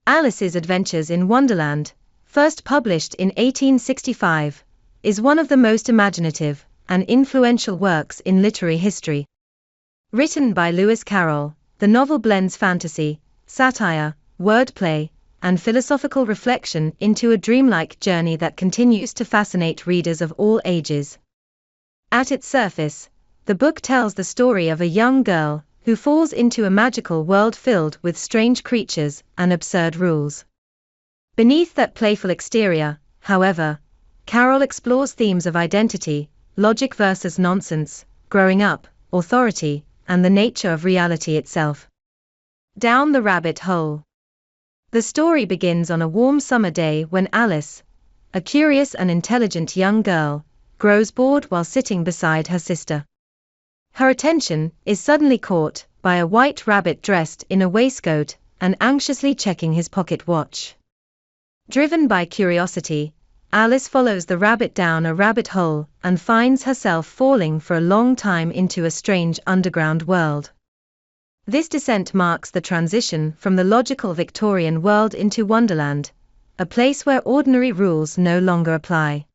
Alice's Adventures in Wonderland, first published in 1865, is one of the most imaginative and influential works in literary history. Written by Lewis Carroll, the novel blends fantasy, satire, wordplay, and philosophical reflection into a dreamlike journey that continues to fascinate readers of all ages. At its surface, the book tells the story of a young girl who falls into a magical world filled with strange creatures and absurd rules. Beneath that playful exterior, however, Carroll explores themes of identity, logic versus nonsense, growing up, authority, and the nature of reality itself. Down the rabbit hole. The story begins on a warm summer day when Alice, a curious and intelligent young girl, grows bored while sitting beside her sister. Her attention is suddenly caught by a white rabbit dressed in a waistcoat and anxiously checking his pocket watch. Driven by curiosity, Alice follows the rabbit down a rabbit hole and finds herself falling for a long time into a strange underground world. This descent marks the transition from the logical Victorian world into Wonderland, a place where ordinary rules no longer apply.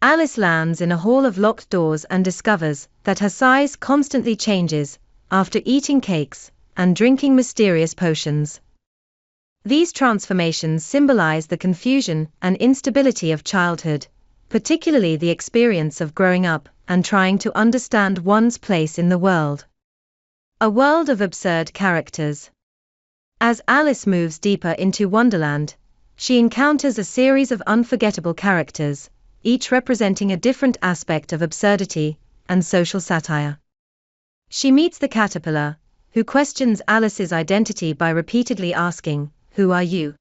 Alice lands in a hall of locked doors and discovers that her size constantly changes after eating cakes and drinking mysterious potions. These transformations symbolize the confusion and instability of childhood, particularly the experience of growing up and trying to understand one's place in the world. A world of absurd characters. As Alice moves deeper into Wonderland, she encounters a series of unforgettable characters, each representing a different aspect of absurdity and social satire. She meets the caterpillar, who questions Alice's identity by repeatedly asking, "Who are you?"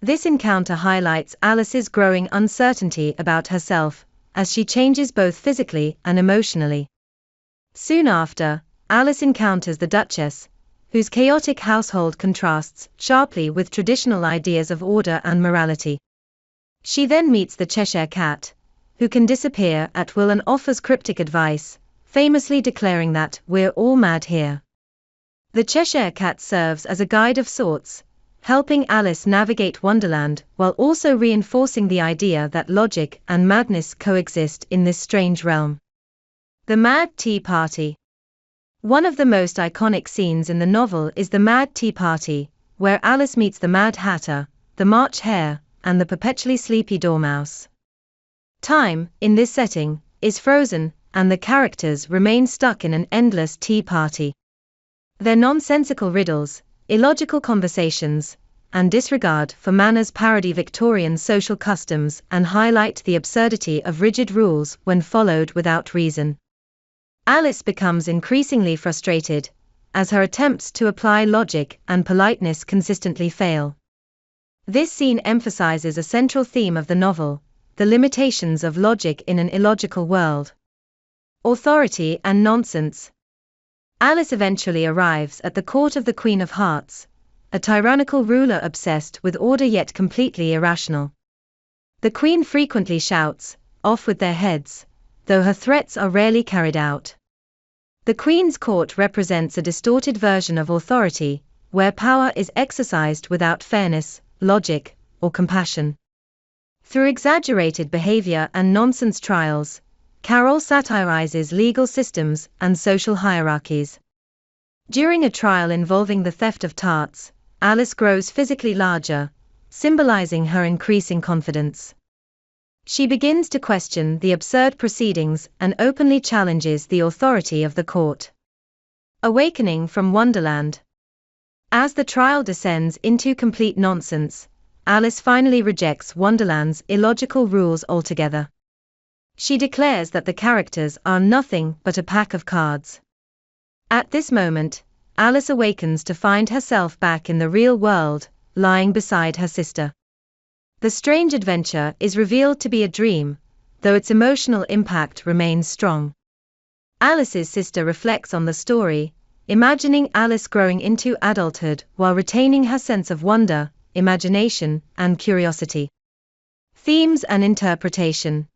This encounter highlights Alice's growing uncertainty about herself, as she changes both physically and emotionally. Soon after, Alice encounters the Duchess, whose chaotic household contrasts sharply with traditional ideas of order and morality. She then meets the Cheshire Cat, who can disappear at will and offers cryptic advice, famously declaring that "we're all mad here." The Cheshire Cat serves as a guide of sorts, helping Alice navigate Wonderland while also reinforcing the idea that logic and madness coexist in this strange realm. The Mad Tea Party. One of the most iconic scenes in the novel is the Mad Tea Party, where Alice meets the Mad Hatter, the March Hare, and the perpetually sleepy Dormouse. Time, in this setting, is frozen, and the characters remain stuck in an endless tea party. Their nonsensical riddles, illogical conversations, and disregard for manners parody Victorian social customs and highlight the absurdity of rigid rules when followed without reason. Alice becomes increasingly frustrated, as her attempts to apply logic and politeness consistently fail. This scene emphasizes a central theme of the novel, the limitations of logic in an illogical world. Authority and nonsense. Alice eventually arrives at the court of the Queen of Hearts, a tyrannical ruler obsessed with order yet completely irrational. The Queen frequently shouts, "Off with their heads," though her threats are rarely carried out. The Queen's court represents a distorted version of authority, where power is exercised without fairness, logic, or compassion. Through exaggerated behavior and nonsense trials, Carroll satirizes legal systems and social hierarchies. During a trial involving the theft of tarts, Alice grows physically larger, symbolizing her increasing confidence. She begins to question the absurd proceedings and openly challenges the authority of the court. Awakening from Wonderland. As the trial descends into complete nonsense, Alice finally rejects Wonderland's illogical rules altogether. She declares that the characters are nothing but a pack of cards. At this moment, Alice awakens to find herself back in the real world, lying beside her sister. The strange adventure is revealed to be a dream, though its emotional impact remains strong. Alice's sister reflects on the story, imagining Alice growing into adulthood while retaining her sense of wonder, imagination, and curiosity. Themes and interpretation.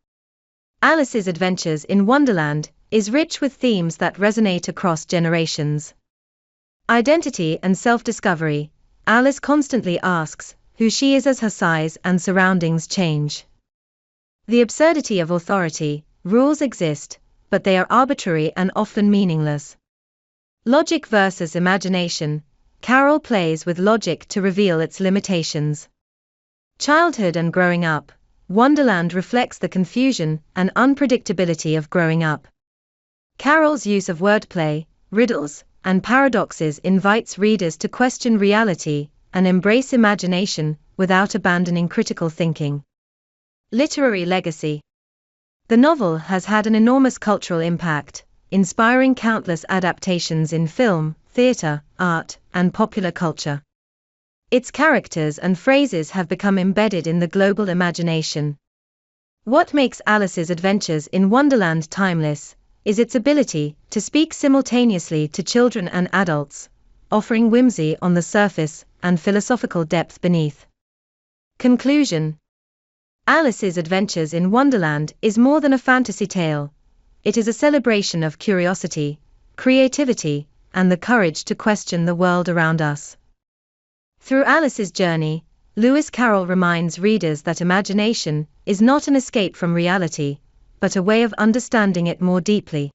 Alice's Adventures in Wonderland is rich with themes that resonate across generations. Identity and self-discovery. Alice constantly asks who she is as her size and surroundings change. The absurdity of authority: rules exist, but they are arbitrary and often meaningless. Logic versus imagination: Carroll plays with logic to reveal its limitations. Childhood and growing up: Wonderland reflects the confusion and unpredictability of growing up. Carroll's use of wordplay, riddles, and paradoxes invites readers to question reality and embrace imagination without abandoning critical thinking. Literary legacy: the novel has had an enormous cultural impact, inspiring countless adaptations in film, theater, art, and popular culture. Its characters and phrases have become embedded in the global imagination. What makes Alice's adventures in Wonderland timeless is its ability to speak simultaneously to children and adults, offering whimsy on the surface and philosophical depth beneath. Conclusion: Alice's Adventures in Wonderland is more than a fantasy tale. It is a celebration of curiosity, creativity, and the courage to question the world around us. Through Alice's journey, Lewis Carroll reminds readers that imagination is not an escape from reality, but a way of understanding it more deeply.